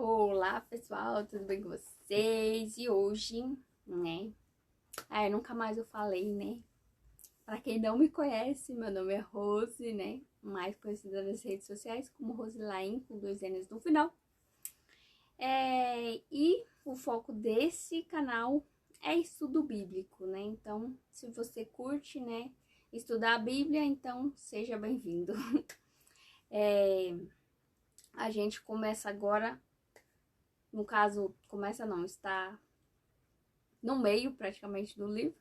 Olá, pessoal, tudo bem com vocês? E hoje, né? Nunca mais eu falei, né? Pra quem não me conhece, meu nome é Rose, né? Mais conhecida nas redes sociais como Rose Laim, com 2 N's no final. E o foco desse canal é estudo bíblico, né? Então, se você curte, né, estudar a Bíblia, então seja bem-vindo. A gente começa agora, no caso, começa não, está no meio praticamente do livro.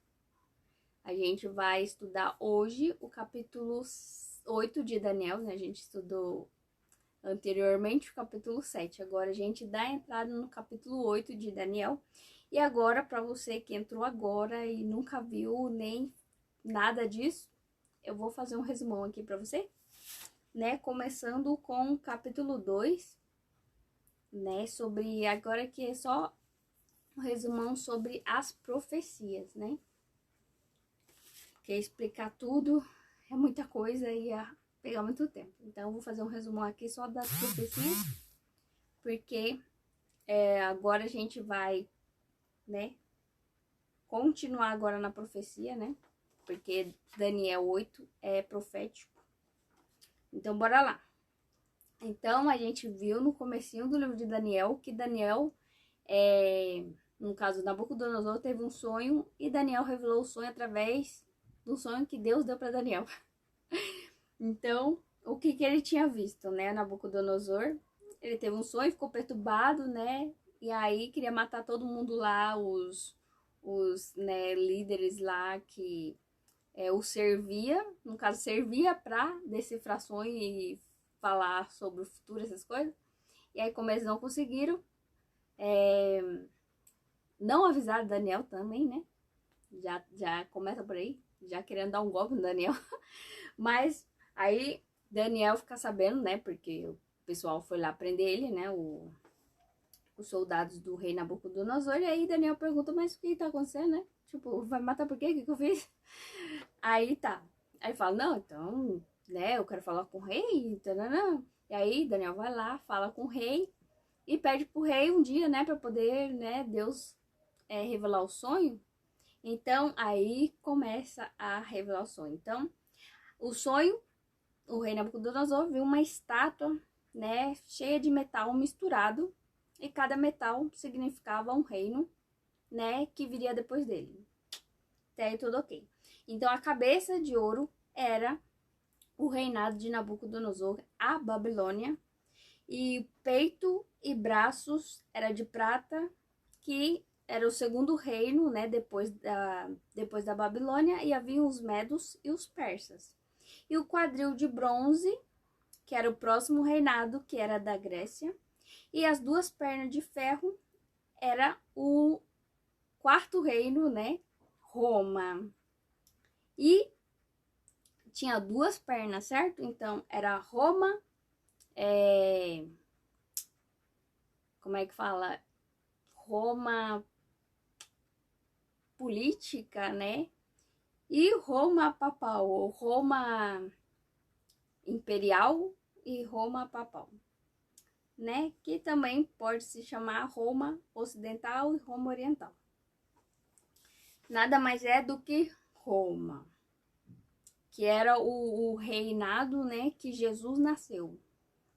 A gente vai estudar hoje o capítulo 8 de Daniel, né? A gente estudou anteriormente o capítulo 7. Agora a gente dá entrada no capítulo 8 de Daniel. E agora, para você que entrou agora e nunca viu nem nada disso, eu vou fazer um resumão aqui para você, né? Começando com o capítulo 2, né? Sobre, agora que é só um resumão sobre as profecias, né? Porque explicar tudo é muita coisa e ia pegar muito tempo. Então, eu vou fazer um resumão aqui só das profecias, porque agora a gente vai, né, continuar agora na profecia, né? Porque Daniel 8 é profético. Então, bora lá. Então, a gente viu no comecinho do livro de Daniel que Daniel, no caso, Nabucodonosor teve um sonho e Daniel revelou o sonho através do sonho que Deus deu para Daniel. Então, o que ele tinha visto, né? Nabucodonosor, ele teve um sonho, ficou perturbado, né? E aí queria matar todo mundo lá, os né, líderes lá que o servia, no caso, servia para decifrar sonho e falar sobre o futuro, essas coisas. E aí, como eles não conseguiram, não avisaram Daniel também, né? Já começa por aí, já querendo dar um golpe no Daniel. Mas aí Daniel fica sabendo, né? Porque o pessoal foi lá prender ele, né? Os soldados do rei Nabucodonosor. E aí Daniel pergunta, mas o que tá acontecendo, né? Tipo, vai matar por quê? O que eu fiz? Aí tá. Aí fala, não, então, né? Eu quero falar com o rei. Tanana. E aí Daniel vai lá, fala com o rei. E pede pro rei um dia, né? Pra poder, né? Deus revelar o sonho. Então, aí começa a revelar o sonho. Então, o sonho, o rei Nabucodonosor viu uma estátua, né, cheia de metal misturado, e cada metal significava um reino, né, que viria depois dele. Até aí tudo ok. Então a cabeça de ouro era o reinado de Nabucodonosor, a Babilônia, e peito e braços era de prata, que era o segundo reino, né, depois da Babilônia, e havia os medos e os persas. E o quadril de bronze, que era o próximo reinado, que era da Grécia, e as 2 pernas de ferro era o quarto reino, né, Roma. E tinha 2 pernas, certo? Então era Roma, como é que fala? Roma política, né? E Roma papal, ou Roma imperial e Roma papal, né? Que também pode se chamar Roma ocidental e Roma oriental. Nada mais é do que Roma, que era o reinado, né, que Jesus nasceu.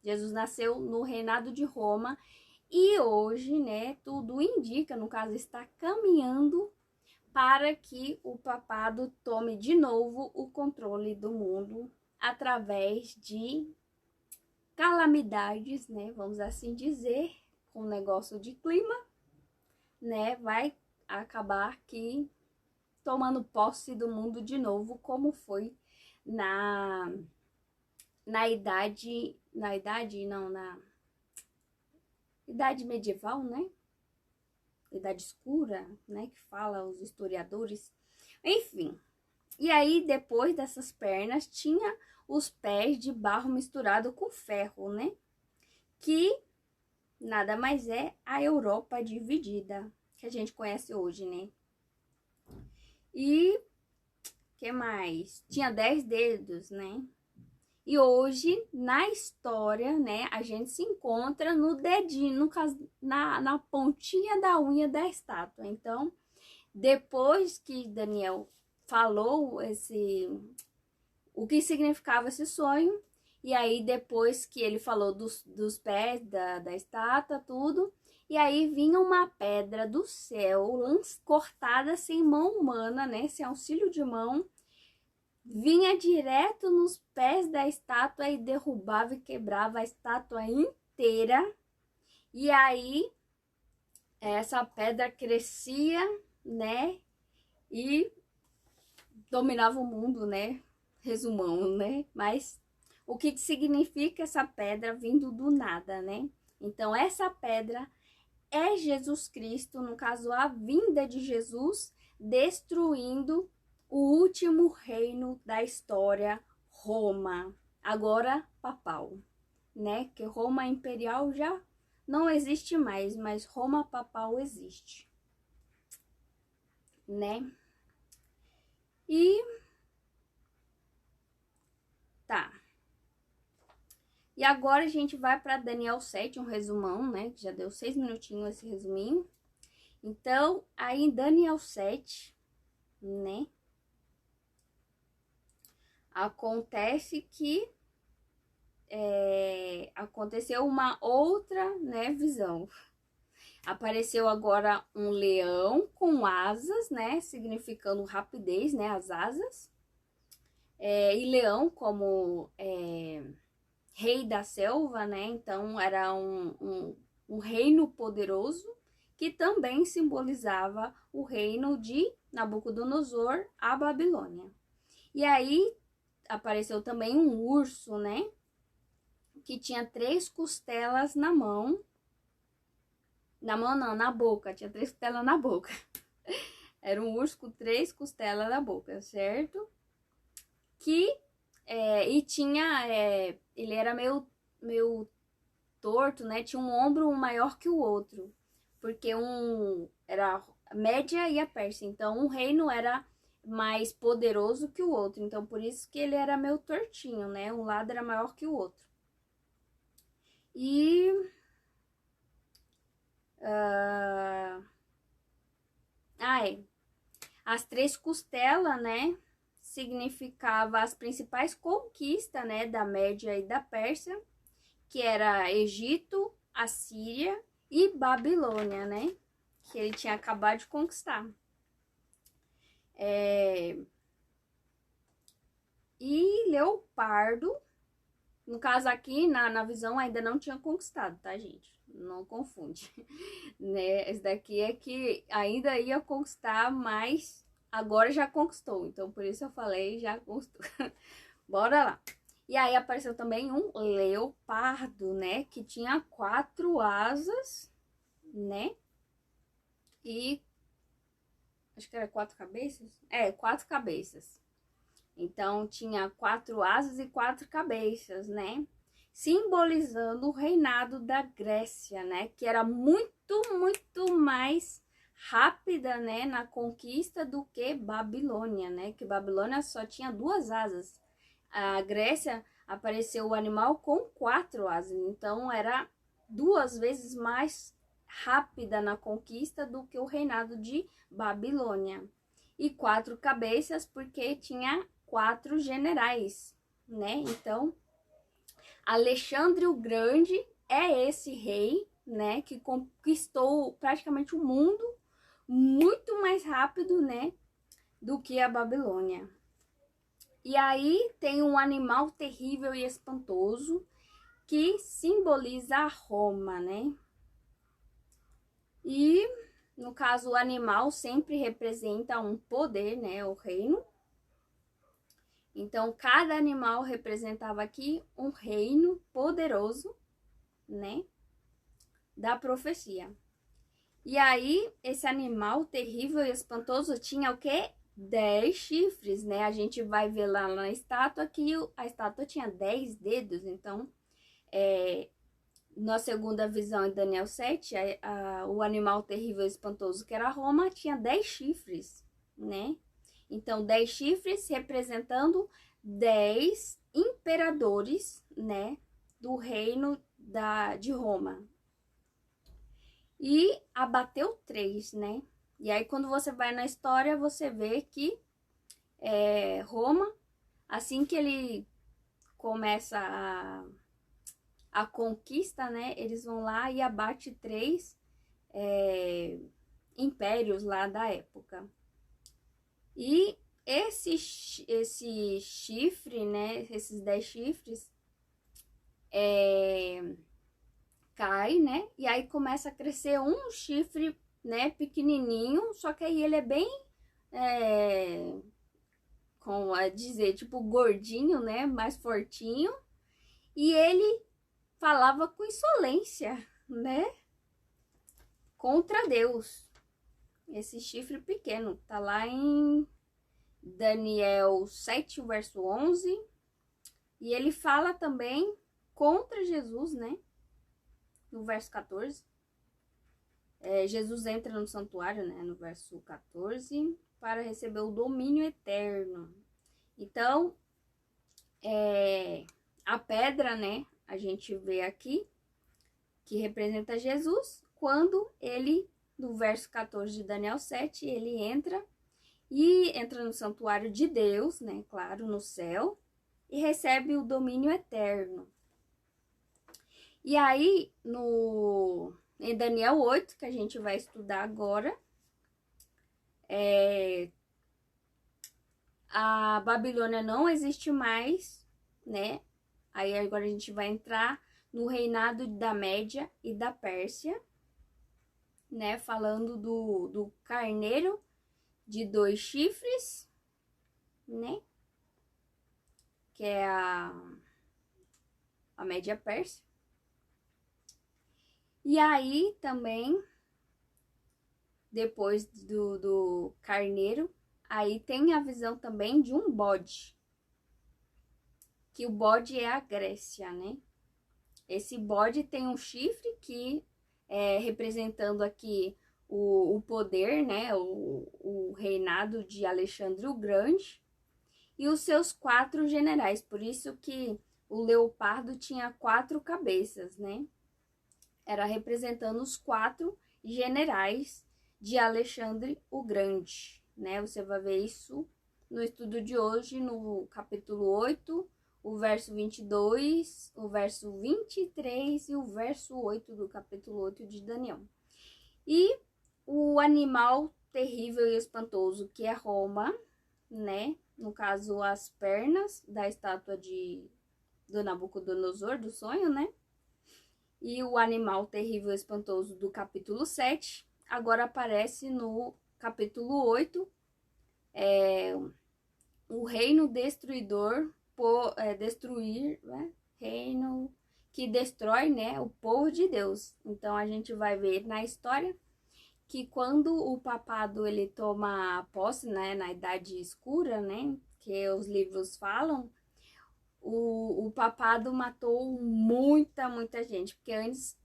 Jesus nasceu no reinado de Roma e hoje, né, tudo indica, no caso, está caminhando para que o papado tome de novo o controle do mundo através de calamidades, né, vamos assim dizer, com o negócio de clima, né, vai acabar que tomando posse do mundo de novo, como foi na idade medieval, né? Idade escura, né? Que fala os historiadores. Enfim. E aí, depois dessas pernas, tinha os pés de barro misturado com ferro, né? Que nada mais é a Europa dividida, que a gente conhece hoje, né? E que mais? Tinha 10 dedos, né? E hoje, na história, né, a gente se encontra no dedinho, no caso, na pontinha da unha da estátua. Então, depois que Daniel falou o que significava esse sonho, e aí depois que ele falou dos pés da estátua, tudo, e aí vinha uma pedra do céu, cortada sem mão humana, né, sem auxílio de mão, vinha direto nos pés da estátua e derrubava e quebrava a estátua inteira. E aí essa pedra crescia, né, e dominava o mundo, né, resumão, né, mas o que significa essa pedra vindo do nada, né? Então essa pedra é Jesus Cristo, no caso a vinda de Jesus, destruindo o último reino da história, Roma, agora papal, né? Que Roma imperial já não existe mais, mas Roma papal existe, né? E tá. E agora a gente vai para Daniel 7, um resumão, né? Que já deu 6 minutinhos esse resuminho. Então, aí em Daniel 7, né? Acontece que aconteceu uma outra, né, visão. Apareceu agora um leão com asas, né, significando rapidez, né, as asas. E leão como rei da selva, né, então era um reino poderoso que também simbolizava o reino de Nabucodonosor, a Babilônia. E aí apareceu também um urso, né? Que tinha 3 costelas na mão. Na mão não, na boca. Tinha 3 costelas na boca. Era um urso com 3 costelas na boca, certo? E tinha... ele era meio torto, né? Tinha um ombro maior que o outro. Porque um era a Média e a Pérsia. Então, um reino era mais poderoso que o outro. Então, por isso que ele era meio tortinho, né? Um lado era maior que o outro. E... As 3 costelas, né? Significava as principais conquistas, né? Da Média e da Pérsia. Que era Egito, Assíria e Babilônia, né? Que ele tinha acabado de conquistar. E Leopardo, no caso aqui, na visão, ainda não tinha conquistado, tá, gente? Não confunde, né? Esse daqui é que ainda ia conquistar, mas agora já conquistou. Então, por isso eu falei, já conquistou. Bora lá. E aí apareceu também um leopardo, né? Que tinha 4 asas, né? E... acho que era 4 cabeças? 4 cabeças. Então, tinha 4 asas e 4 cabeças, né? Simbolizando o reinado da Grécia, né? Que era muito, muito mais rápida, né? Na conquista do que Babilônia, né? Que Babilônia só tinha 2 asas. A Grécia apareceu o animal com 4 asas. Então, era 2 vezes mais rápida na conquista do que o reinado de Babilônia. E 4 cabeças porque tinha 4 generais, né? Então, Alexandre o Grande é esse rei, né? Que conquistou praticamente o mundo muito mais rápido, né? Do que a Babilônia. E aí tem um animal terrível e espantoso que simboliza a Roma, né? E, no caso, o animal sempre representa um poder, né? O reino. Então, cada animal representava aqui um reino poderoso, né? Da profecia. E aí, esse animal terrível e espantoso tinha o quê? 10 chifres, né? A gente vai ver lá na estátua que a estátua tinha 10 dedos. Então, na segunda visão em Daniel 7, o animal terrível e espantoso que era Roma tinha 10 chifres, né? Então, 10 chifres representando 10 imperadores, né, do reino de Roma. E abateu 3, né? E aí, quando você vai na história, você vê que Roma, assim que ele começa a conquista, né? Eles vão lá e abate 3 impérios lá da época. E esse chifre, né? Esses 10 chifres cai, né? E aí começa a crescer um chifre, né? Pequenininho, só que aí ele é bem, como a dizer, tipo gordinho, né? Mais fortinho. E ele falava com insolência, né? Contra Deus. Esse chifre pequeno tá lá em Daniel 7, verso 11. E ele fala também contra Jesus, né? No verso 14. Jesus entra no santuário, né? No verso 14, para receber o domínio eterno. Então, a pedra, né? A gente vê aqui que representa Jesus, quando ele, no verso 14 de Daniel 7, ele entra no santuário de Deus, né? Claro, no céu, e recebe o domínio eterno. E aí, em Daniel 8, que a gente vai estudar agora, a Babilônia não existe mais, né? Aí agora a gente vai entrar no reinado da Média e da Pérsia, né? Falando do carneiro de 2 chifres, né? Que é a Média Pérsia. E aí também, depois do carneiro, aí tem a visão também de um bode. Que o bode é a Grécia, né? Esse bode tem um chifre que representando aqui o poder, né? O reinado de Alexandre o Grande e os seus 4 generais. Por isso que o leopardo tinha 4 cabeças, né? Era representando os 4 generais de Alexandre o Grande, né? Você vai ver isso no estudo de hoje, no capítulo 8, o verso 22, o verso 23 e o verso 8 do capítulo 8 de Daniel. E o animal terrível e espantoso, que é Roma, né? No caso, as pernas da estátua do Nabucodonosor, do sonho, né? E o animal terrível e espantoso do capítulo 7, agora aparece no capítulo 8, o reino destruidor, destruir, né? Reino que destrói, né? O povo de Deus. Então a gente vai ver na história que quando o papado ele toma posse, né? Na Idade Escura, né? Que os livros falam, o papado matou muita gente, porque antes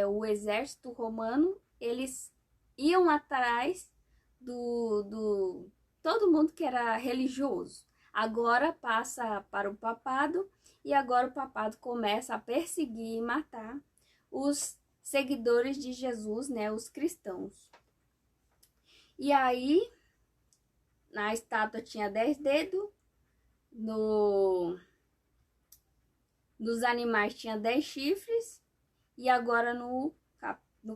o exército romano, eles iam atrás do todo mundo que era religioso. Agora passa para o papado e agora o papado começa a perseguir e matar os seguidores de Jesus, né, os cristãos. E aí, na estátua tinha 10 dedos, dos animais tinha 10 chifres, e agora no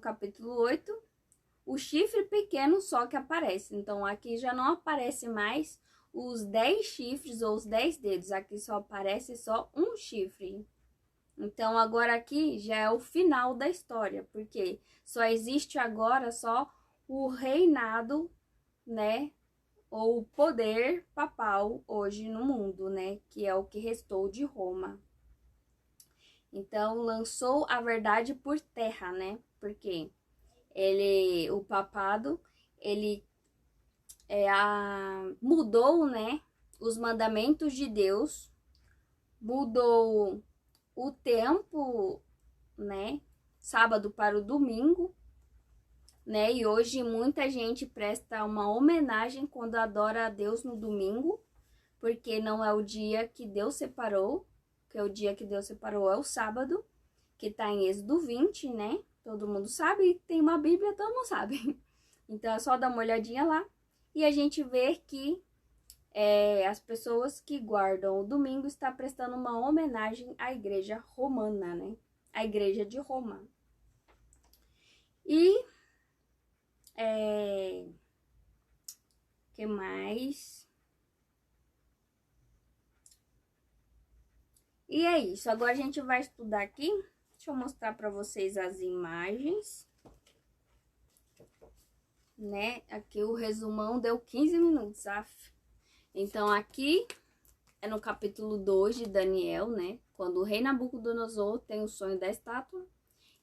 capítulo 8, o chifre pequeno só que aparece. Então aqui já não aparece mais os 10 chifres ou os 10 dedos, aqui só aparece só um chifre. Então agora aqui já é o final da história, porque só existe agora só o reinado, né, ou o poder papal hoje no mundo, né, que é o que restou de Roma. Então lançou a verdade por terra, né? Porque o papado, ele mudou, né, os mandamentos de Deus, mudou o tempo, né, sábado para o domingo, né? E hoje muita gente presta uma homenagem quando adora a Deus no domingo, porque não é o dia que Deus separou, que o dia que Deus separou é o sábado, que tá em Êxodo 20, né? Todo mundo sabe, tem uma Bíblia, todo mundo sabe. Então é só dar uma olhadinha lá e a gente vê que as pessoas que guardam o domingo estão prestando uma homenagem à igreja romana, né? A igreja de Roma. E que mais? E é isso. Agora a gente vai estudar aqui. Deixa eu mostrar para vocês as imagens. Né? Aqui o resumão deu 15 minutos, af. Então aqui é no capítulo 2 de Daniel, né? Quando o rei Nabucodonosor tem o sonho da estátua.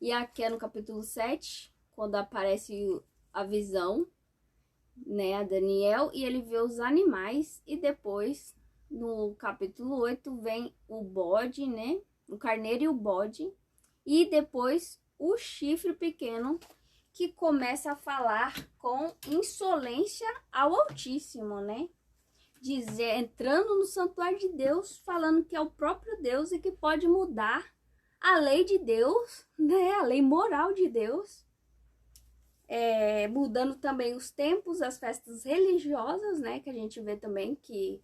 E aqui é no capítulo 7, quando aparece a visão, né, a Daniel, e ele vê os animais. E depois, no capítulo 8, vem o bode, né? O carneiro e o bode. E depois o chifre pequeno, que começa a falar com insolência ao Altíssimo, né? Entrando no santuário de Deus, falando que é o próprio Deus e que pode mudar a lei de Deus, né? A lei moral de Deus. Mudando também os tempos, as festas religiosas, né? Que a gente vê também que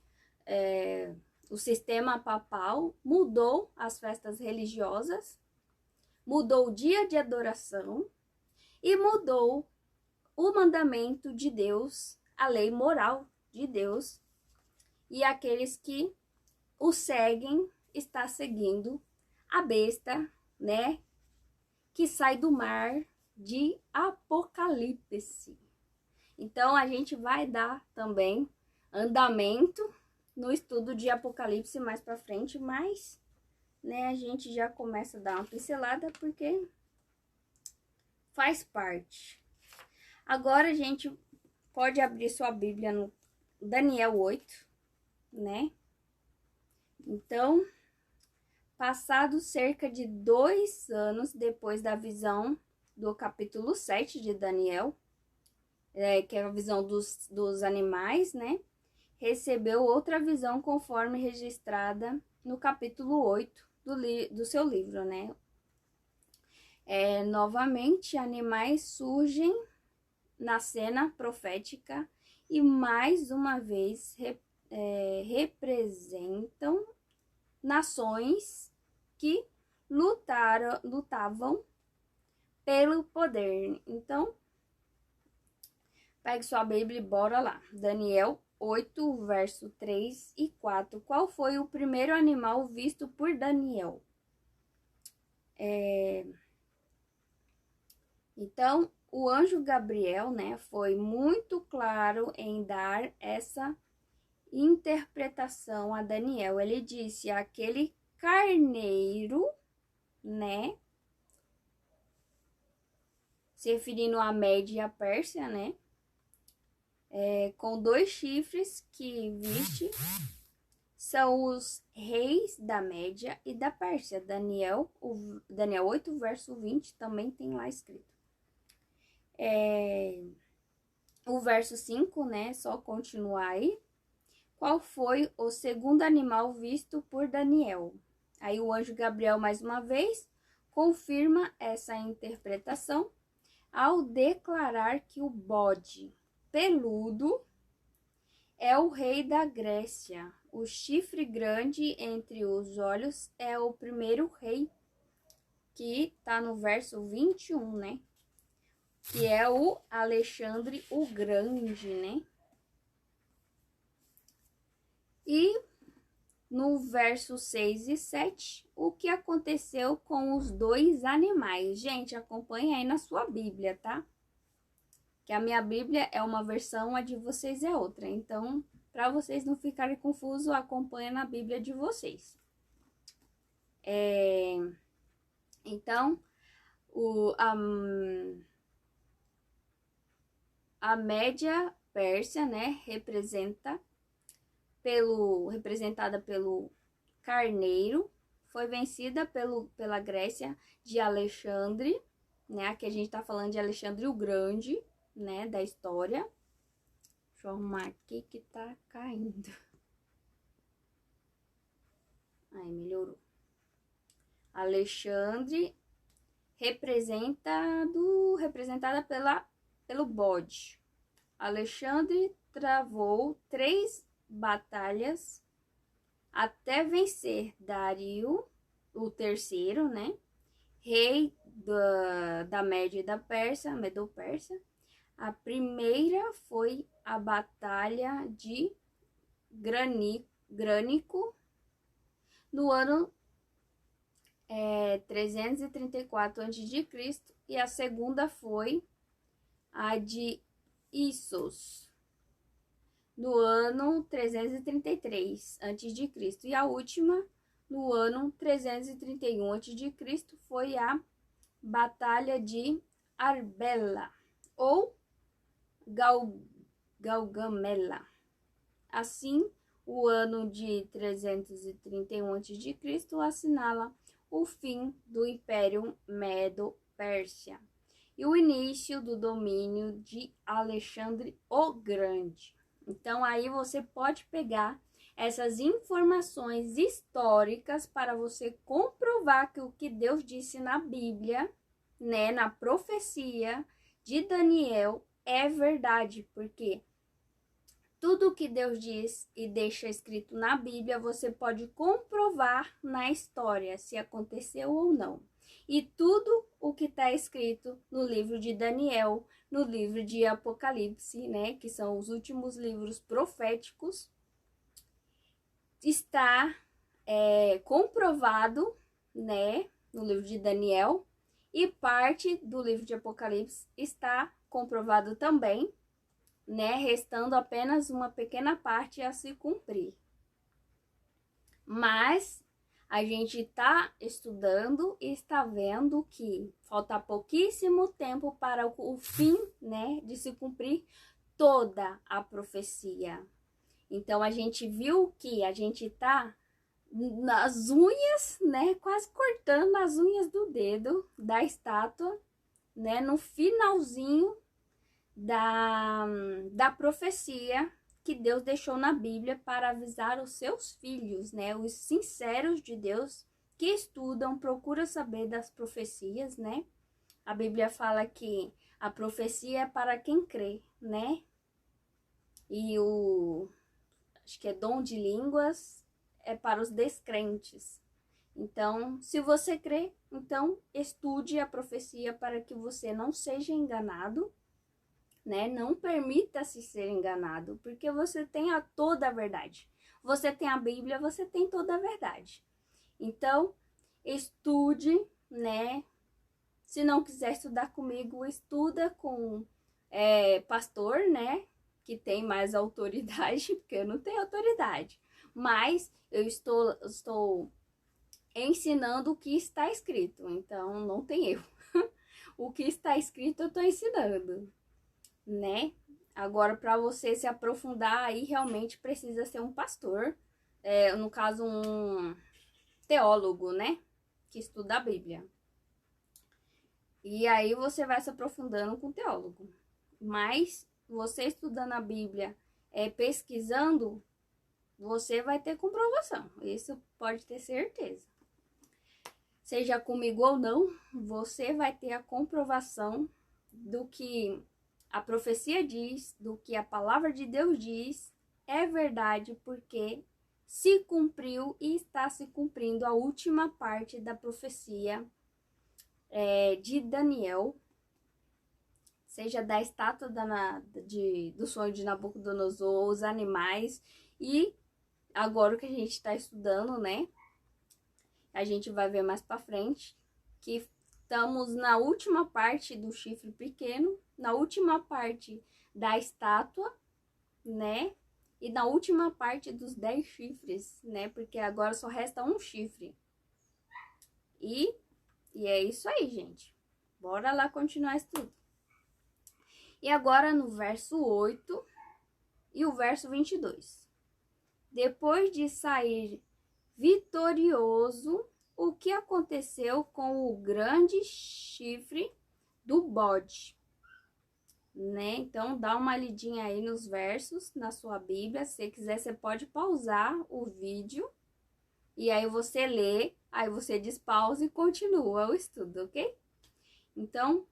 o sistema papal mudou as festas religiosas, mudou o dia de adoração e mudou o mandamento de Deus, a lei moral de Deus. E aqueles que o seguem está seguindo a besta, né? Que sai do mar de Apocalipse. Então a gente vai dar também andamento no estudo de Apocalipse mais para frente, mas, né, a gente já começa a dar uma pincelada porque faz parte. Agora a gente pode abrir sua Bíblia no Daniel 8, né? Então, passado cerca de 2 anos depois da visão do capítulo 7 de Daniel, que é a visão dos animais, né? Recebeu outra visão conforme registrada no capítulo 8 do seu livro, né? Novamente, animais surgem na cena profética e mais uma vez representam nações que lutavam pelo poder. Então, pegue sua Bíblia e bora lá. Daniel 8, verso 3 e 4. Qual foi o primeiro animal visto por Daniel? Então, o anjo Gabriel, né, foi muito claro em dar essa interpretação a Daniel. Ele disse: aquele carneiro, né, se referindo à Média e à Pérsia, né, com 2 chifres que viste, são os reis da Média e da Pérsia. Daniel 8, verso 20, também tem lá escrito. O verso 5, né, só continuar aí. Qual foi o segundo animal visto por Daniel? Aí o anjo Gabriel, mais uma vez, confirma essa interpretação ao declarar que o bode peludo é o rei da Grécia. O chifre grande entre os olhos é o primeiro rei, que tá no verso 21, né? Que é o Alexandre o Grande, né? E no verso 6 e 7, o que aconteceu com os 2 animais? Gente, acompanha aí na sua Bíblia, tá? Que a minha Bíblia é uma versão, a de vocês é outra. Então, para vocês não ficarem confusos, acompanha na Bíblia de vocês. Então, a Média Pérsia, né, representada pelo carneiro, foi vencida pela Grécia de Alexandre, né? Aqui a gente tá falando de Alexandre o Grande, né, da história. Deixa eu arrumar aqui que tá caindo. Aí melhorou. Alexandre representada pelo bode. Alexandre travou 3 batalhas até vencer Dario, o terceiro, né? Rei da Média e da Pérsia, Medo-Pérsia. A primeira foi a Batalha de Grânico, no ano 334 a.C., e a segunda foi a de Issos, no ano 333 a.C., e a última no ano 331 a.C. foi a Batalha de Arbela ou Gaugamela. Assim, o ano de 331 a.C. assinala o fim do Império Medo-Pérsia e o início do domínio de Alexandre o Grande. Então, aí você pode pegar essas informações históricas para você comprovar que o que Deus disse na Bíblia, né, na profecia de Daniel, é verdade, porque tudo que Deus diz e deixa escrito na Bíblia, você pode comprovar na história se aconteceu ou não. E tudo o que está escrito no livro de Daniel, no livro de Apocalipse, né, que são os últimos livros proféticos, está comprovado, né, no livro de Daniel, e parte do livro de Apocalipse está comprovado também, né, restando apenas uma pequena parte a se cumprir. Mas a gente está estudando e está vendo que falta pouquíssimo tempo para o fim, né, de se cumprir toda a profecia. Então a gente viu que a gente está nas unhas, né, quase cortando as unhas do dedo da estátua, né, no finalzinho da profecia que Deus deixou na Bíblia para avisar os seus filhos, né, os sinceros de Deus que estudam, procuram saber das profecias, né? A Bíblia fala que a profecia é para quem crê, né? E acho que é dom de línguas é para os descrentes. Então, se você crê, então estude a profecia para que você não seja enganado, né? Não permita-se ser enganado, porque você tem toda a verdade. Você tem a Bíblia, você tem toda a verdade. Então, estude, né? Se não quiser estudar comigo, estuda com pastor, né? Que tem mais autoridade, porque eu não tenho autoridade. Mas eu estou ensinando o que está escrito, então não tem erro. O que está escrito eu estou ensinando, né? Agora, para você se aprofundar, aí realmente precisa ser um pastor, no caso, um teólogo, né? Que estuda a Bíblia. E aí você vai se aprofundando com o teólogo. Mas você estudando a Bíblia, pesquisando, você vai ter comprovação. Isso pode ter certeza. Seja comigo ou não, você vai ter a comprovação do que a profecia diz, do que a palavra de Deus diz, é verdade, porque se cumpriu e está se cumprindo a última parte da profecia de Daniel, seja da estátua do sonho de Nabucodonosor, os animais, e agora o que a gente está estudando, né? A gente vai ver mais para frente, que estamos na última parte do chifre pequeno, na última parte da estátua, né? E na última parte dos 10 chifres, né? Porque agora só resta um chifre. E é isso aí, gente. Bora lá continuar esse estudo. E agora no verso 8 e o verso 22. Depois de sair vitorioso, o que aconteceu com o grande chifre do bode, né? Então, dá uma lidinha aí nos versos na sua Bíblia. Se quiser, você pode pausar o vídeo E aí você lê, aí você despausa e continua o estudo, ok? Então,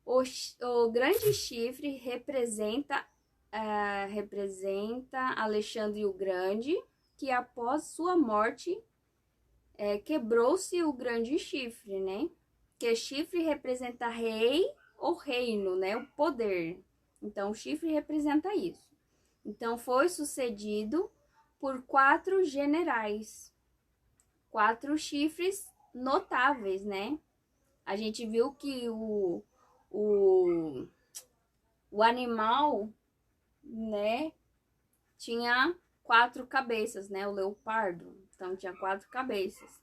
o grande chifre representa Alexandre o Grande, que após sua morte quebrou-se o grande chifre, né? Que chifre representa rei ou reino, né? O poder. Então, o chifre representa isso. Então, foi sucedido por 4 generais, 4 chifres notáveis, né? A gente viu que o animal, né, tinha 4 cabeças, né? O leopardo, então tinha 4 cabeças.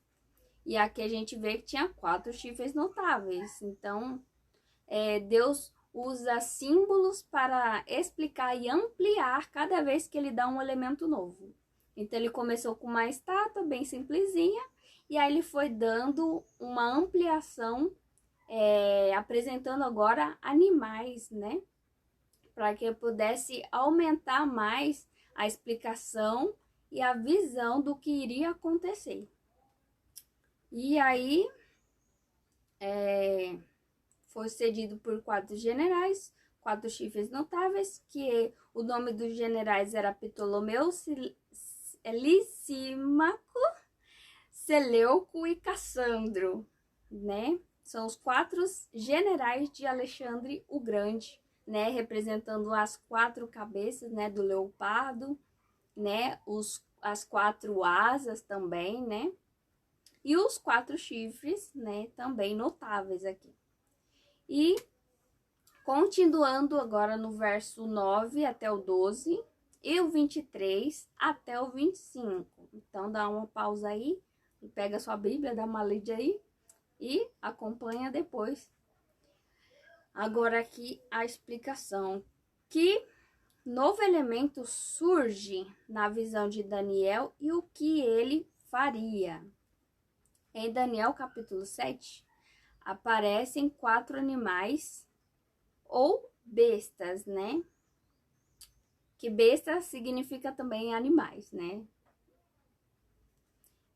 E aqui a gente vê que tinha 4 chifres notáveis. Então, Deus usa símbolos para explicar e ampliar cada vez que ele dá um elemento novo. Então, ele começou com uma estátua bem simplesinha, e aí ele foi dando uma ampliação, apresentando agora animais, né? Para que pudesse aumentar mais a explicação e a visão do que iria acontecer. E aí, foi cedido por 4 generais, 4 chifres notáveis, que o nome dos generais era Ptolomeu, Lisímaco, Seleuco e Cassandro, né? São os 4 generais de Alexandre o Grande, né? Representando as 4 cabeças, né? Do leopardo, né? As 4 asas também, né? E os 4 chifres, né? Também notáveis aqui. E continuando agora no verso 9 até o 12 e o 23 até o 25. Então dá uma pausa aí, pega a sua Bíblia, dá uma lida aí e acompanha depois. Agora aqui a explicação. Que novo elemento surge na visão de Daniel e o que ele faria? Em Daniel capítulo 7, aparecem 4 animais ou bestas, né? Que besta significa também animais, né?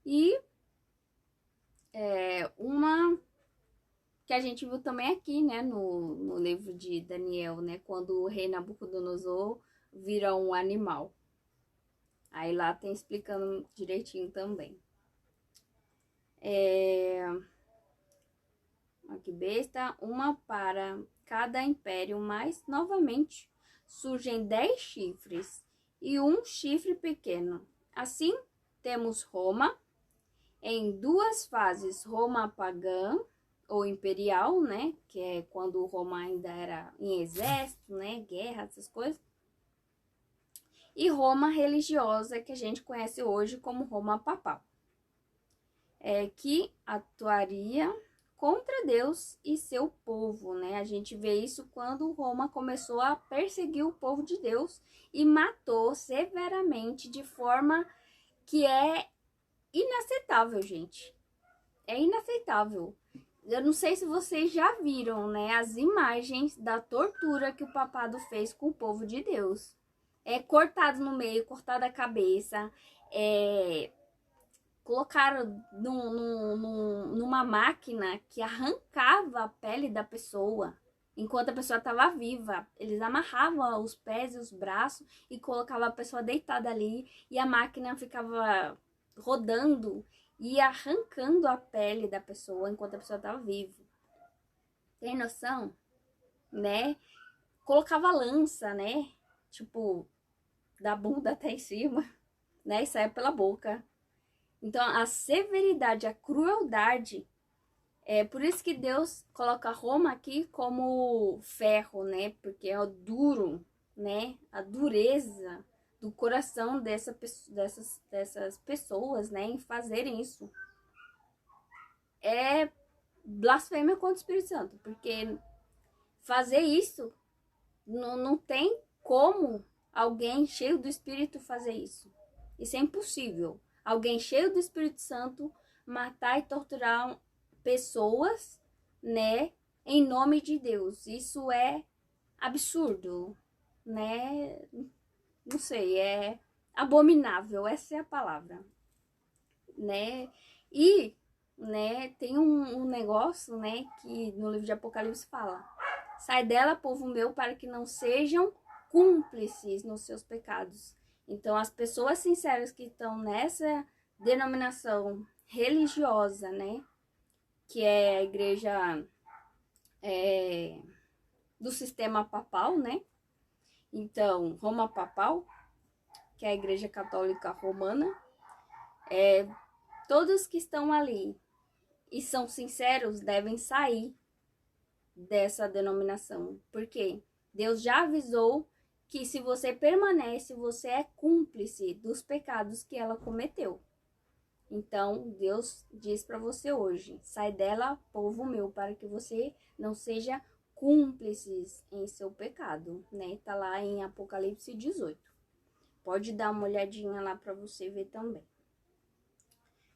E uma que a gente viu também aqui, né? No livro de Daniel, né? Quando o rei Nabucodonosor vira um animal. Aí lá tem explicando direitinho também. Aqui besta, uma para cada império, mas novamente surgem 10 chifres e um chifre pequeno. Assim, temos Roma em 2 fases: Roma pagã ou imperial, né, que é quando Roma ainda era em exército, né, guerra, essas coisas. E Roma religiosa, que a gente conhece hoje como Roma papal, que atuaria contra Deus e seu povo, né? A gente vê isso quando Roma começou a perseguir o povo de Deus e matou severamente, de forma que é inaceitável, gente. É inaceitável. Eu não sei se vocês já viram, né, as imagens da tortura que o papado fez com o povo de Deus. Cortado no meio, cortado a cabeça, colocaram numa máquina que arrancava a pele da pessoa enquanto a pessoa estava viva. Eles amarravam os pés e os braços e colocavam a pessoa deitada ali, e a máquina ficava rodando e arrancando a pele da pessoa enquanto a pessoa estava viva. Tem noção? Né? Colocava lança, né? Tipo, da bunda até em cima, né? E saia pela boca. Então, a severidade, a crueldade, por isso que Deus coloca Roma aqui como ferro, né? Porque é o duro, né? A dureza do coração dessas pessoas, né? Em fazerem isso. É blasfêmia contra o Espírito Santo, porque fazer isso, não tem como alguém cheio do Espírito fazer isso. Isso é impossível. Alguém cheio do Espírito Santo matar e torturar pessoas, né, em nome de Deus. Isso é absurdo, né? Não sei, é abominável, essa é a palavra. né? E, né, tem um negócio, né, que no livro de Apocalipse fala: sai dela, povo meu, para que não sejam cúmplices nos seus pecados. Então, as pessoas sinceras que estão nessa denominação religiosa, né, que é a igreja do sistema papal, né? Então, Roma Papal, que é a igreja católica romana, todos que estão ali e são sinceros devem sair dessa denominação. Por quê? Deus já avisou que se você permanece, você é cúmplice dos pecados que ela cometeu. Então, Deus diz para você hoje: sai dela, povo meu, para que você não seja cúmplices em seu pecado, né? Tá lá em Apocalipse 18. Pode dar uma olhadinha lá para você ver também.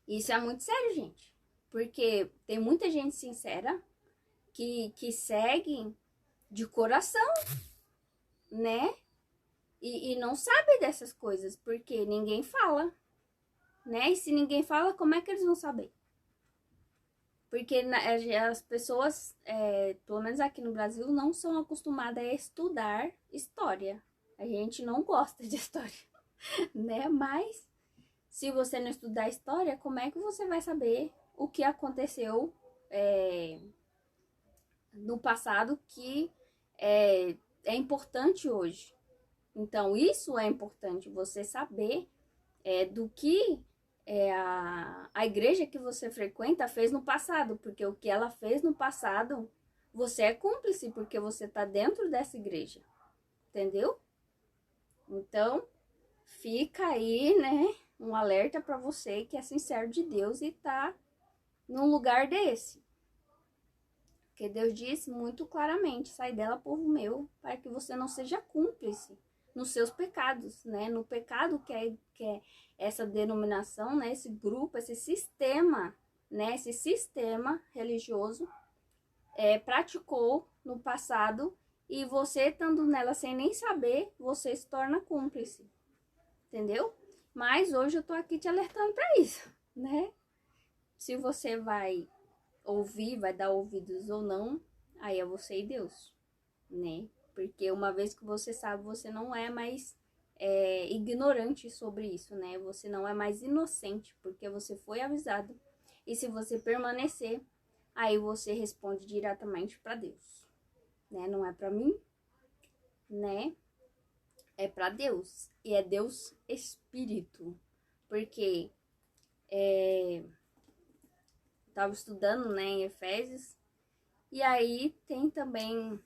Isso é muito sério, gente, porque tem muita gente sincera que segue de coração, né? E não sabe dessas coisas, porque ninguém fala, né? E se ninguém fala, como é que eles vão saber? Porque as pessoas, pelo menos aqui no Brasil, não são acostumadas a estudar história. A gente não gosta de história, né? Mas se você não estudar história, como é que você vai saber o que aconteceu no passado que é importante hoje? Então, isso é importante, você saber do que a igreja que você frequenta fez no passado, porque o que ela fez no passado, você é cúmplice, porque você está dentro dessa igreja, entendeu? Então, fica aí, né, um alerta para você que é sincero de Deus e tá num lugar desse. Porque Deus disse muito claramente: sai dela, povo meu, para que você não seja cúmplice nos seus pecados, né? No pecado que é essa denominação, né? Esse grupo, esse sistema, né? Esse sistema religioso praticou no passado, e você estando nela sem nem saber, você se torna cúmplice, entendeu? Mas hoje eu tô aqui te alertando para isso, né? Se você vai ouvir, vai dar ouvidos ou não, aí é você e Deus, né? Porque uma vez que você sabe, você não é mais ignorante sobre isso, né? Você não é mais inocente, porque você foi avisado. E se você permanecer, aí você responde diretamente para Deus, né? Não é para mim, né? É para Deus. E é Deus Espírito. Porque estava estudando, né, em Efésios, e aí tem também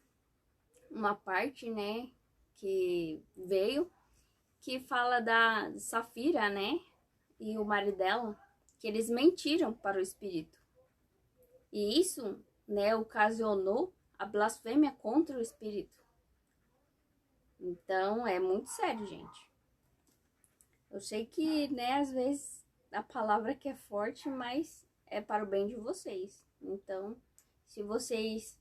uma parte, né, que veio, que fala da Safira, né, e o marido dela, que eles mentiram para o Espírito. E isso, né, ocasionou a blasfêmia contra o Espírito. Então, é muito sério, gente. Eu sei que, né, às vezes a palavra que é forte, mas é para o bem de vocês. Então, se vocês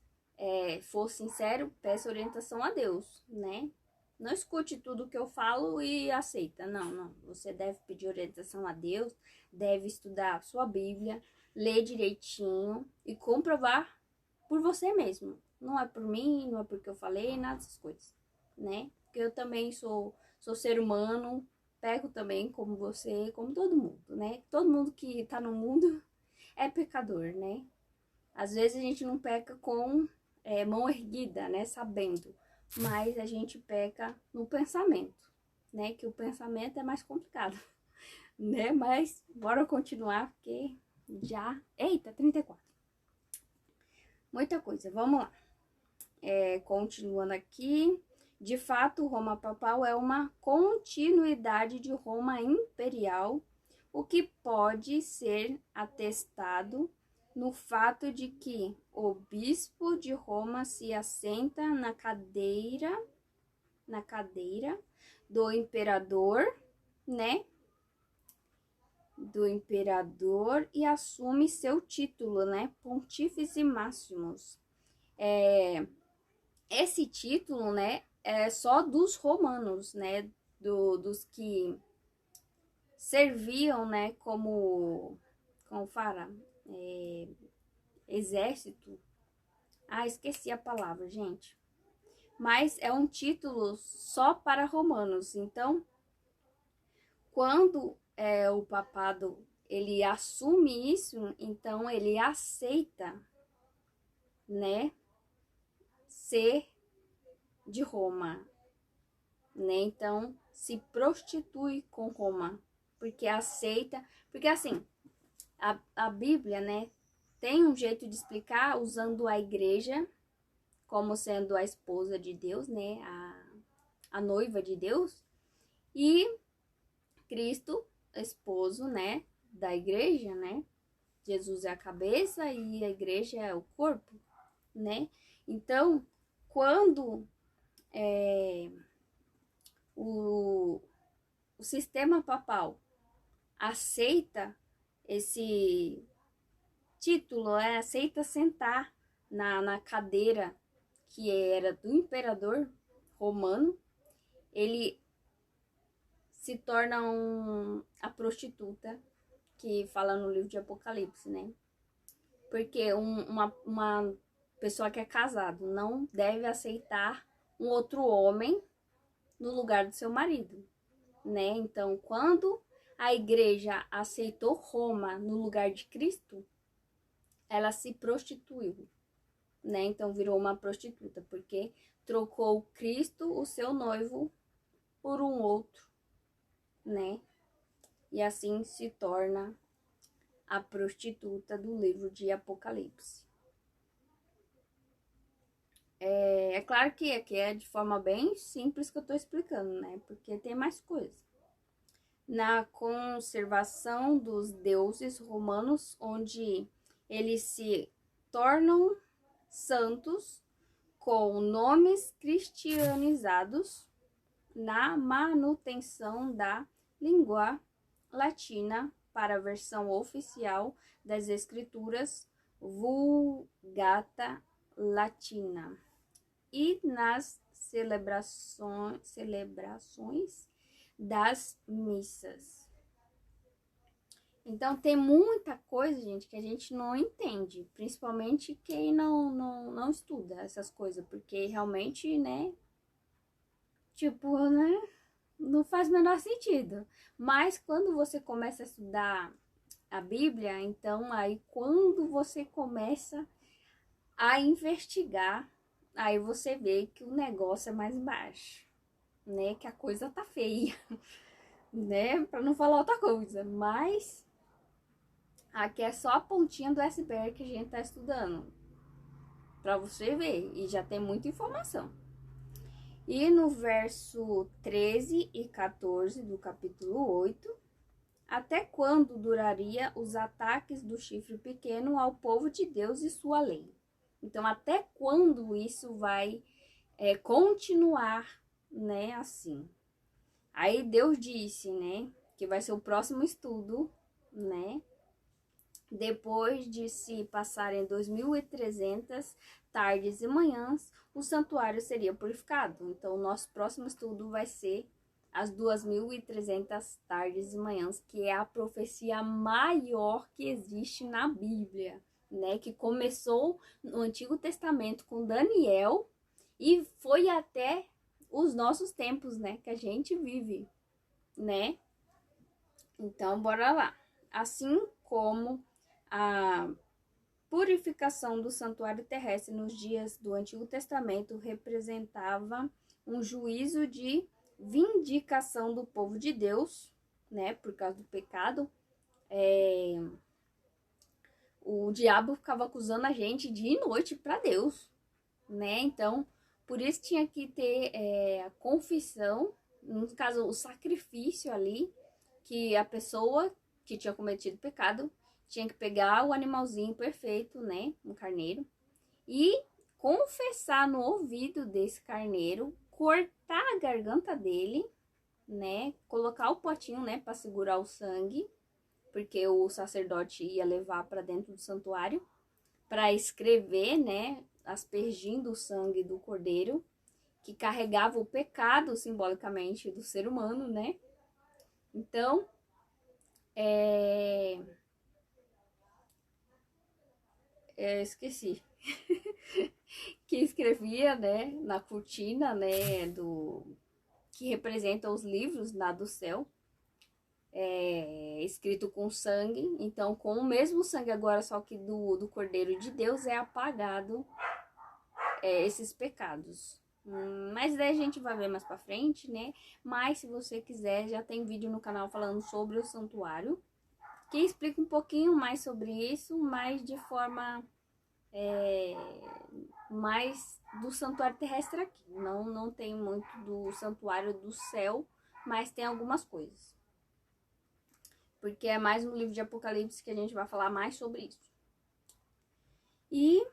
for sincero, peça orientação a Deus, né? Não escute tudo que eu falo e aceita. Não, não. Você deve pedir orientação a Deus, deve estudar a sua Bíblia, ler direitinho e comprovar por você mesmo. Não é por mim, não é porque eu falei, nada dessas coisas, né? Porque eu também sou ser humano, peco também como você, como todo mundo, né? Todo mundo que tá no mundo é pecador, né? Às vezes a gente não peca com mão erguida, né? Sabendo. Mas a gente peca no pensamento, né? Que o pensamento é mais complicado, né? Mas bora continuar, porque já... Eita, 34. Muita coisa, vamos lá. Continuando aqui. De fato, Roma Papal é uma continuidade de Roma Imperial, o que pode ser atestado no fato de que o bispo de Roma se assenta na cadeira do imperador, né? Do imperador, e assume seu título, né? Pontífice Máximos. Esse título, né, é só dos romanos, né? Dos que serviam, né, como fala, exército. Ah, esqueci a palavra, gente. Mas é um título só para romanos. Então, quando o papado ele assume isso, então ele aceita, né, ser de Roma, né? Então se prostitui com Roma, porque aceita, porque assim, a Bíblia, né, tem um jeito de explicar usando a igreja como sendo a esposa de Deus, né, a noiva de Deus, e Cristo, esposo, né, da igreja, né? Jesus é a cabeça e a igreja é o corpo, né? Então, quando o sistema papal aceita esse título, aceita sentar na cadeira que era do imperador romano, ele se torna a prostituta que fala no livro de Apocalipse, né? Porque uma pessoa que é casado não deve aceitar um outro homem no lugar do seu marido, né? Então, quando a igreja aceitou Roma no lugar de Cristo, ela se prostituiu, né? Então virou uma prostituta, porque trocou Cristo, o seu noivo, por um outro, né? E assim se torna a prostituta do livro de Apocalipse. É claro que aqui é de forma bem simples que eu estou explicando, né? Porque tem mais coisa. Na conservação dos deuses romanos, onde eles se tornam santos com nomes cristianizados, na manutenção da língua latina para a versão oficial das escrituras Vulgata Latina e nas celebrações das missas. Então tem muita coisa, gente, que a gente não entende, principalmente quem não estuda essas coisas, porque realmente, né, tipo, né, não faz o menor sentido. Mas quando você começa a estudar a Bíblia, então aí quando você começa a investigar, aí você vê que o negócio é mais baixo, né, que a coisa tá feia, né, para não falar outra coisa, mas aqui é só a pontinha do iceberg que a gente tá estudando, para você ver, e já tem muita informação. E no verso 13 e 14 do capítulo 8, até quando duraria os ataques do chifre pequeno ao povo de Deus e sua lei? Então, até quando isso vai continuar, né, assim? Aí Deus disse, né, que vai ser o próximo estudo, né, depois de se passarem 2.300 tardes e manhãs, o santuário seria purificado. Então, o nosso próximo estudo vai ser as 2.300 tardes e manhãs, que é a profecia maior que existe na Bíblia, né? Que começou no Antigo Testamento com Daniel e foi até os nossos tempos, né? Que a gente vive, né? Então, bora lá. Assim como a purificação do santuário terrestre nos dias do Antigo Testamento representava um juízo de vindicação do povo de Deus, né, por causa do pecado. O diabo ficava acusando a gente dia e noite para Deus, né? Então, por isso tinha que ter a confissão, no caso, o sacrifício ali, que a pessoa que tinha cometido pecado tinha que pegar o animalzinho perfeito, né, um carneiro, e confessar no ouvido desse carneiro, cortar a garganta dele, né, colocar o potinho, né, para segurar o sangue, porque o sacerdote ia levar para dentro do santuário, para escrever, né, aspergindo o sangue do cordeiro, que carregava o pecado simbolicamente do ser humano, né? Então, Esqueci. Que escrevia, né, na cortina, né, que representa os livros lá do céu, escrito com sangue. Então, com o mesmo sangue agora, só que do Cordeiro de Deus, é apagado esses pecados. Mas daí a gente vai ver mais pra frente, né? Mas se você quiser, já tem vídeo no canal falando sobre o santuário, que explica um pouquinho mais sobre isso, mas de forma mais do santuário terrestre aqui. Não tem muito do santuário do céu, mas tem algumas coisas. Porque é mais no livro de Apocalipse que a gente vai falar mais sobre isso. E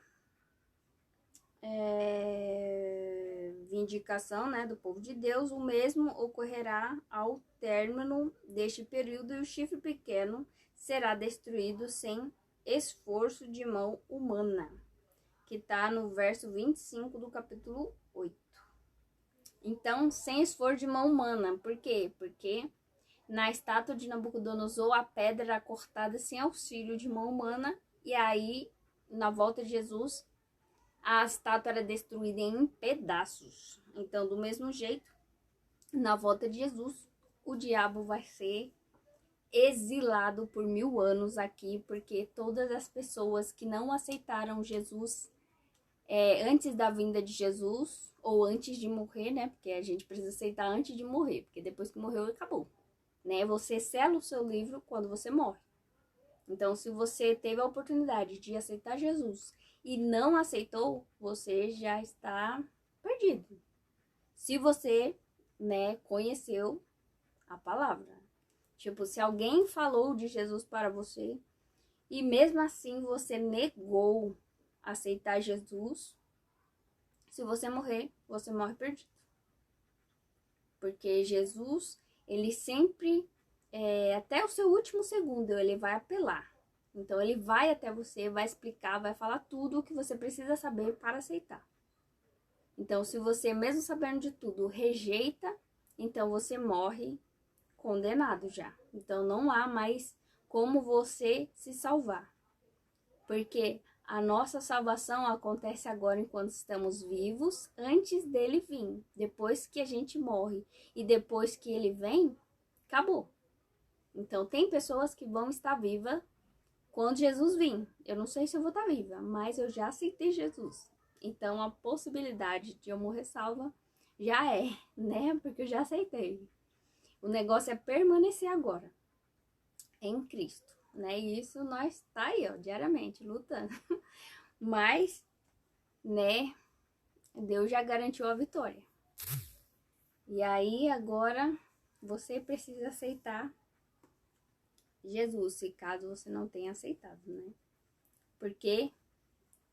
vindicação, né, do povo de Deus, o mesmo ocorrerá ao término deste período, e o chifre pequeno será destruído sem esforço de mão humana, que está no verso 25 do capítulo 8. Então, sem esforço de mão humana. Por quê? Porque na estátua de Nabucodonosor, a pedra era cortada sem auxílio de mão humana, e aí, na volta de Jesus, a estátua era destruída em pedaços. Então, do mesmo jeito, na volta de Jesus, o diabo vai ser exilado por 1000 anos aqui, porque todas as pessoas que não aceitaram Jesus antes da vinda de Jesus, ou antes de morrer, né? Porque a gente precisa aceitar antes de morrer, porque depois que morreu, acabou. Né? Você sela o seu livro quando você morre. Então, se você teve a oportunidade de aceitar Jesus e não aceitou, você já está perdido. Se você, né, conheceu a palavra. Tipo, se alguém falou de Jesus para você e mesmo assim você negou aceitar Jesus, se você morrer, você morre perdido. Porque Jesus, ele sempre, até o seu último segundo, ele vai apelar. Então, ele vai até você, vai explicar, vai falar tudo o que você precisa saber para aceitar. Então, se você, mesmo sabendo de tudo, rejeita, então você morre condenado já. Então, não há mais como você se salvar. Porque a nossa salvação acontece agora enquanto estamos vivos, antes dele vir. Depois que a gente morre e depois que ele vem, acabou. Então, tem pessoas que vão estar vivas quando Jesus vir. Eu não sei se eu vou estar viva, mas eu já aceitei Jesus. Então, a possibilidade de eu morrer salva já é, né? Porque eu já aceitei. O negócio é permanecer agora em Cristo, né? E isso nós tá aí, ó, diariamente, lutando. Mas, né, Deus já garantiu a vitória. E aí, agora, você precisa aceitar Jesus, se caso você não tenha aceitado, né? Porque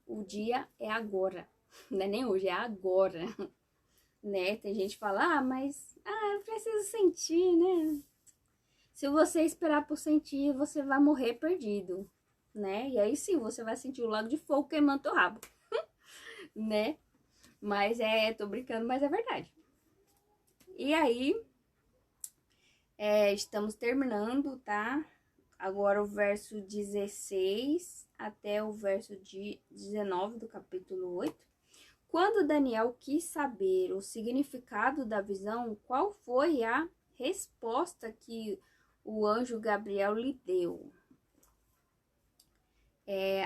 o dia é agora, não é nem hoje, é agora, né? Tem gente que fala, mas eu preciso sentir, né? Se você esperar por sentir, você vai morrer perdido, né? E aí sim, você vai sentir o lago de fogo queimando teu rabo, né? Mas tô brincando, mas é verdade. E aí, estamos terminando, tá? Agora o verso 16 até o verso 19 do capítulo 8. Quando Daniel quis saber o significado da visão, qual foi a resposta que o anjo Gabriel lhe deu?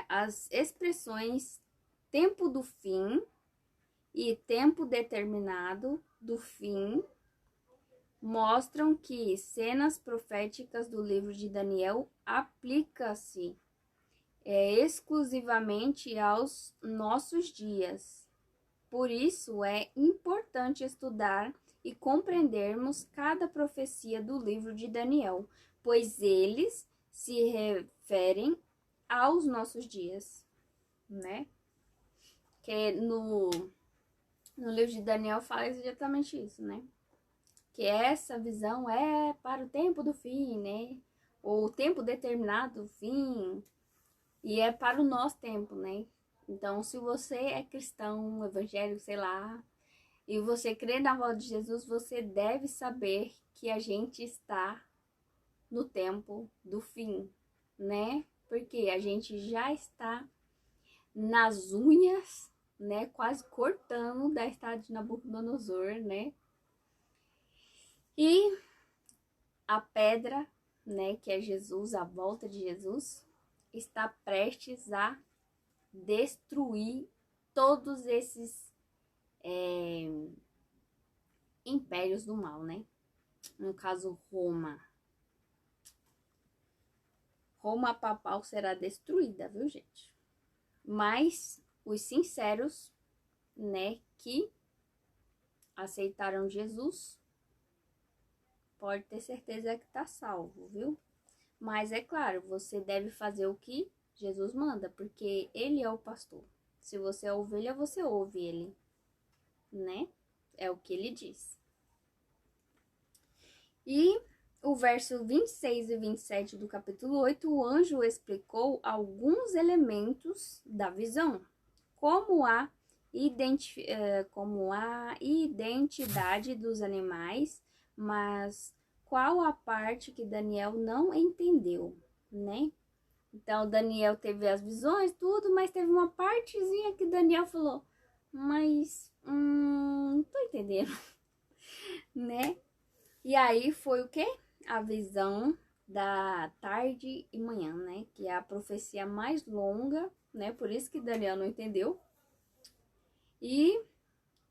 As expressões tempo do fim e tempo determinado do fim mostram que cenas proféticas do livro de Daniel aplica-se exclusivamente aos nossos dias. Por isso é importante estudar e compreendermos cada profecia do livro de Daniel, pois eles se referem aos nossos dias, né? Que no livro de Daniel fala exatamente isso, né? Que essa visão é para o tempo do fim, né? Ou o tempo determinado do fim, e é para o nosso tempo, né? Então, se você é cristão, evangélico, sei lá, e você crê na volta de Jesus, você deve saber que a gente está no tempo do fim, né? Porque a gente já está nas unhas, né? Quase cortando da estada de Nabucodonosor, né? E a pedra, né? Que é Jesus, a volta de Jesus, está prestes a destruir todos esses impérios do mal, né? No caso, Roma. Roma papal será destruída, viu, gente? Mas os sinceros, né, que aceitaram Jesus, pode ter certeza que tá salvo, viu? Mas é claro, você deve fazer o que Jesus manda, porque ele é o pastor. Se você é ovelha, você ouve ele, né? É o que ele diz. E o verso 26 e 27 do capítulo 8, o anjo explicou alguns elementos da visão, como a identidade dos animais, mas qual a parte que Daniel não entendeu, né? Então, Daniel teve as visões, tudo, mas teve uma partezinha que Daniel falou, mas não tô entendendo, né? E aí foi o quê? A visão da tarde e manhã, né? Que é a profecia mais longa, né? Por isso que Daniel não entendeu. E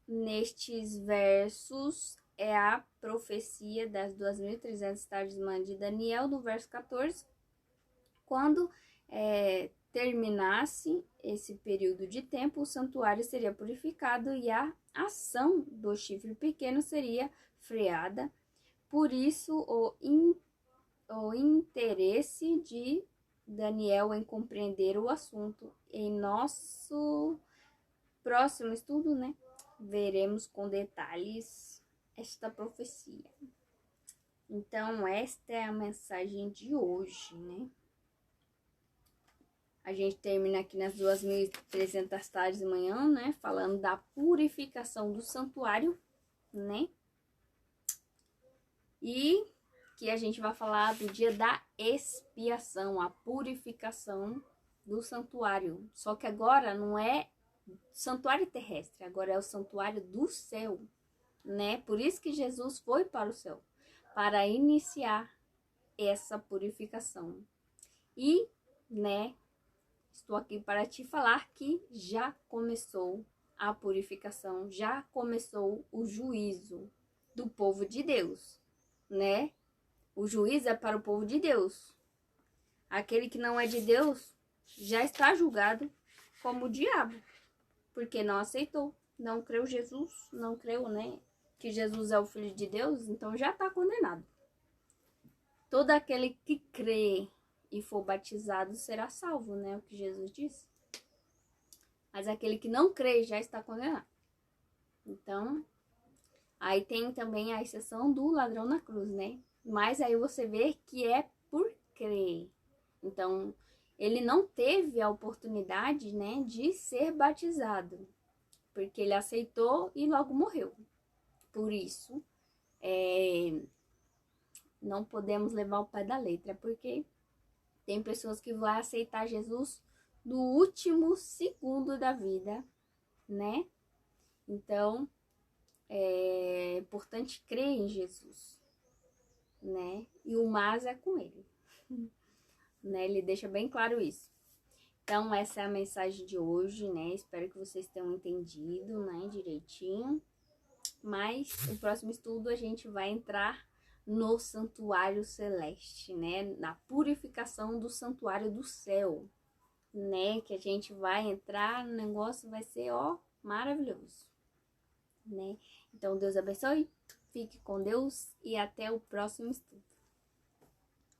nestes versos é a profecia das 2.300 tardes de manhã de Daniel, no verso 14, quando terminasse esse período de tempo, o santuário seria purificado e a ação do chifre pequeno seria freada. Por isso, o interesse de Daniel em compreender o assunto. Em nosso próximo estudo, né, veremos com detalhes esta profecia. Então, esta é a mensagem de hoje, né? A gente termina aqui nas 2.300 tardes de manhã, né, falando da purificação do santuário, né? E que a gente vai falar do dia da expiação, a purificação do santuário. Só que agora não é santuário terrestre, agora é o santuário do céu, né? Por isso que Jesus foi para o céu, para iniciar essa purificação. E, né, estou aqui para te falar que já começou a purificação, já começou o juízo do povo de Deus, né? O juízo é para o povo de Deus. Aquele que não é de Deus já está julgado como o diabo, porque não aceitou, não creu Jesus, não creu, né, que Jesus é o Filho de Deus, então já está condenado. Todo aquele que crê e for batizado será salvo, né, o que Jesus disse. Mas aquele que não crê já está condenado. Então, aí tem também a exceção do ladrão na cruz, né? Mas aí você vê que é por crer. Então, ele não teve a oportunidade, né, de ser batizado, porque ele aceitou e logo morreu. Por isso, não podemos levar o pé da letra, porque tem pessoas que vão aceitar Jesus no último segundo da vida, né? Então, é importante crer em Jesus, né? E o mas é com ele, né? Ele deixa bem claro isso. Então, essa é a mensagem de hoje, né? Espero que vocês tenham entendido, né, direitinho. Mas no próximo estudo a gente vai entrar no santuário celeste, né? Na purificação do santuário do céu, né? Que a gente vai entrar, o negócio vai ser, ó, maravilhoso, né? Então, Deus abençoe, fique com Deus e até o próximo estudo.